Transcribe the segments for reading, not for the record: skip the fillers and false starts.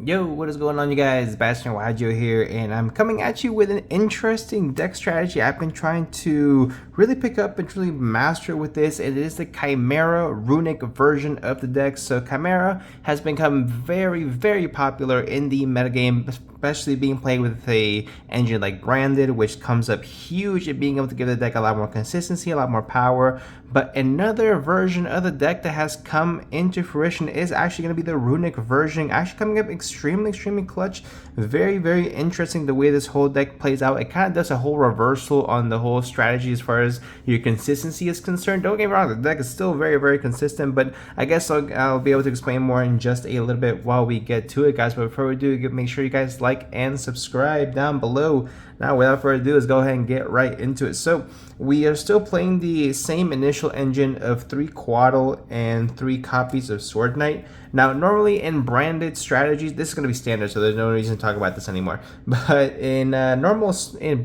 Yo, what is going on, you guys? Bashtianygo here, and I'm coming at you with an interesting deck strategy I've been trying to really pick up and really master with this. It is the Chimera Runick version of the deck. So Chimera has become very popular in the metagame, especially being played with a engine like Branded, which comes up huge at being able to give the deck a lot more consistency, a lot more power. But another version of the deck that has come into fruition is actually going to be the Runick version, actually coming up extremely clutch. Very interesting the way this whole deck plays out. It kind of does a whole reversal on the whole strategy as far as your consistency is concerned. Don't get me wrong, the deck is still very consistent, but I guess I'll be able to explain more in just a little bit while we get to it, guys. But before we do, make sure you guys like and subscribe down below. Now, without further ado, let's go ahead and get right into it. So we are still playing the same initial engine of 3 Quaddle and 3 copies of Sword Knight. Now, normally in branded strategies, this is going to be standard, so there's no reason to talk about this anymore. But in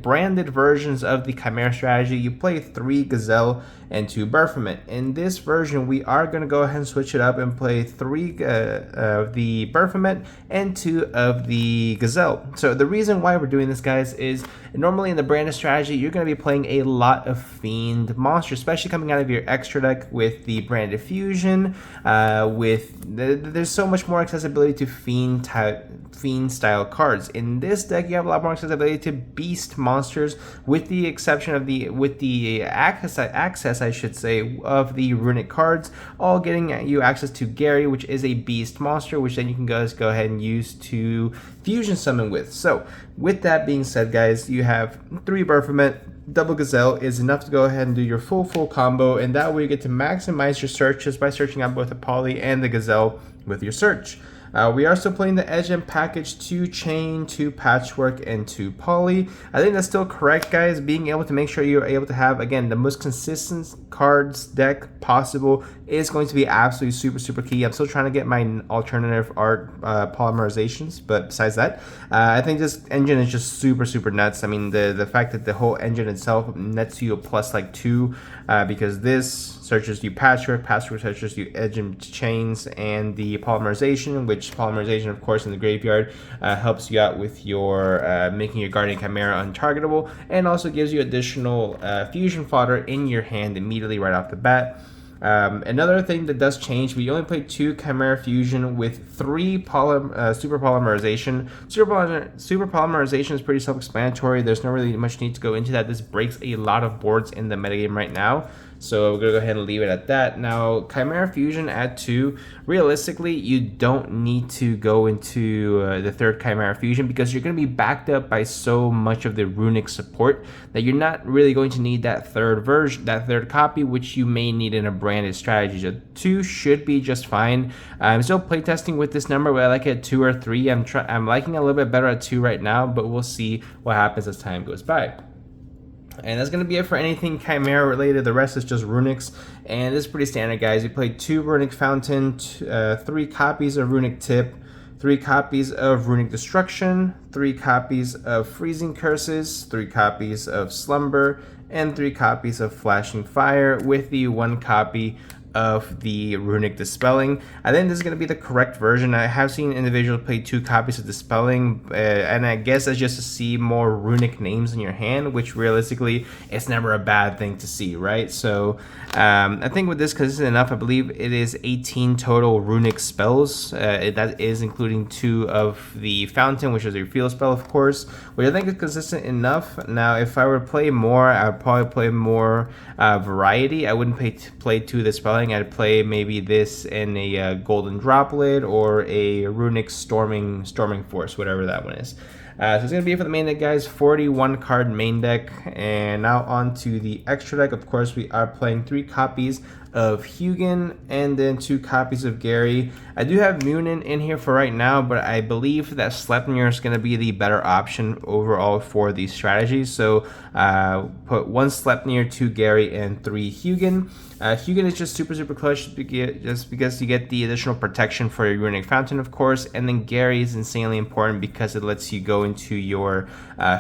branded versions of the Chimera strategy, you play 3 Gazelle and 2 Baphomet. In this version, we are going to go ahead and switch it up and play 3 of the Baphomet and 2 of the Gazelle. So the reason why we're doing this, guys, is normally in the branded strategy, you're going to be playing a lot of Fiend monsters, especially coming out of your extra deck with the branded fusion. There's so much more accessibility to Fiend style cards. In this deck, you have a lot more accessibility to beast monsters, with the exception of the access, I should say, of the Runick cards, all getting you access to Gary, which is a beast monster, which then you can go ahead and use to fusion summon with. So with that being said, guys, you have 3 Baphomet. Double Gazelle is enough to go ahead and do your full combo, and that way you get to maximize your searches by searching out both the Poly and the Gazelle with your search. We are still playing the Edge and Package 2 Chain, 2 Patchwork, and 2 Poly. I think that's still correct, guys. Being able to make sure you're able to have, again, the most consistent cards deck possible is going to be absolutely super key. I'm still trying to get my alternative art polymerizations, but besides that, I think this engine is just super nuts. I mean, the fact that the whole engine itself nets you a plus like 2, because this searches you Patchwork searches you Edge and Chains, and the polymerization, which polymerization, of course, in the graveyard helps you out with your making your Guardian Chimera untargetable, and also gives you additional fusion fodder in your hand immediately right off the bat. Another thing that does change, we only play 2 Chimera Fusion with 3 Super Polymerization. Super Polymerization is pretty self-explanatory. There's not really much need to go into that. This breaks a lot of boards in the metagame right now, so we're going to go ahead and leave it at that. Now, Chimera Fusion at 2, realistically, you don't need to go into the 3rd Chimera Fusion, because you're going to be backed up by so much of the Runick support that you're not really going to need that 3rd version, that 3rd copy, which you may need in a branded strategy. So 2 should be just fine. I'm still playtesting with this number, whether I like it at 2 or 3. I'm liking it a little bit better at 2 right now, but we'll see what happens as time goes by. And that's going to be it for anything Chimera related. The rest is just Runicks, and it's pretty standard, guys. We played 2 Runick Fountain, 3 copies of Runick Tip, 3 copies of Runick Destruction, 3 copies of Freezing Curses, 3 copies of Slumber, and 3 copies of Flashing Fire, with the 1 copy of the Runick Dispelling. I think this is going to be the correct version. I have seen individuals play 2 copies of Dispelling, and I guess that's just to see more Runick names in your hand, which realistically, it's never a bad thing to see, right? So I think with this, because this is enough, I believe it is 18 total Runick spells. That is including 2 of the Fountain, which is a field spell, of course, which I think is consistent enough. Now, if I were to play more, I would probably play more variety. I wouldn't play 2 of the Spelling. I'd play maybe this in a Golden Droplet or a Runick Storming Force, whatever that one is. So it's going to be it for the main deck, guys. 41 card main deck. And now on to the extra deck. Of course, we are playing 3 copies of Hugin and then 2 copies of Gary. I do have Munin in here for right now, but I believe that Sleipnir is going to be the better option overall for these strategies. So put 1 Sleipnir, 2 Gary, and 3 Hugin. Hugin is just super clutch, just because you get the additional protection for your Runick Fountain, of course, and then Gary is insanely important because it lets you go into your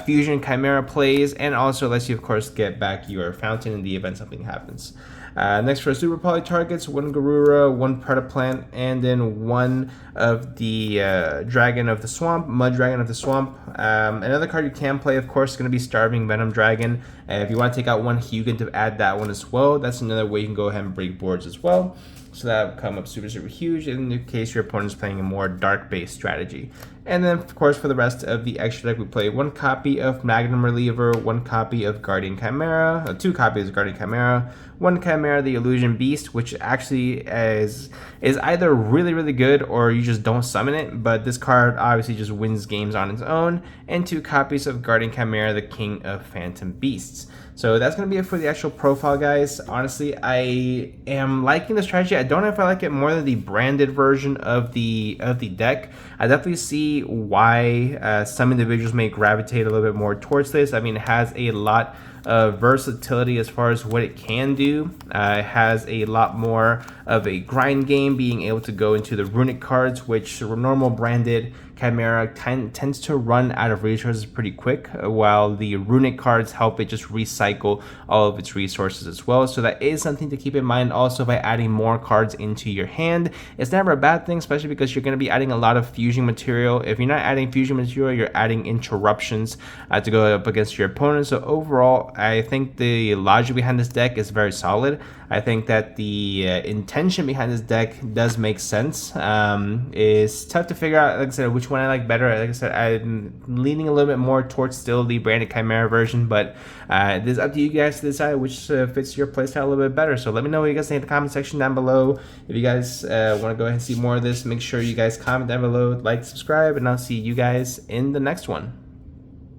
Fusion Chimera plays, and also lets you, of course, get back your Fountain in the event something happens. Next for super poly targets, 1 Garura, 1 Predaplant, and then 1 of the Dragon of the Swamp, Mud Dragon of the Swamp. Another card you can play, of course, is going to be Starving Venom Dragon. If you want to take out 1 Hugin to add that one as well, that's another way you can go ahead and break boards as well. So that would come up super huge in the case your opponent is playing a more dark-based strategy. And then, of course, for the rest of the extra deck, we play 1 copy of Magnum Reliever, 1 copy of Guardian Chimera, 2 copies of Guardian Chimera, 1 Chimera, the Illusion Beast, which actually is either really good or you just don't summon it, but this card obviously just wins games on its own, and 2 copies of Guardian Chimera, the King of Phantom Beasts. So that's going to be it for the actual profile, guys. Honestly, I am liking the strategy. I don't know if I like it more than the branded version of the deck. I definitely see why some individuals may gravitate a little bit more towards this. I mean, it has a lot of versatility as far as what it can do. It has a lot more of a grind game, being able to go into the Runick cards, which normal branded Chimera tends to run out of resources pretty quick, while the Runick cards help it just recycle all of its resources as well. So that is something to keep in mind also by adding more cards into your hand. It's never a bad thing, especially because you're going to be adding a lot of fusion material. If you're not adding fusion material, you're adding interruptions to go up against your opponent. So overall, I think the logic behind this deck is very solid. I think that the intention behind this deck does make sense. It's tough to figure out, like I said, which one I like better. Like I said, I'm leaning a little bit more towards still the branded Chimera version, but it is up to you guys to decide which fits your playstyle a little bit better. So let me know what you guys think in the comment section down below. If you guys want to go ahead and see more of this, make sure you guys comment down below, like, subscribe, and I'll see you guys in the next one.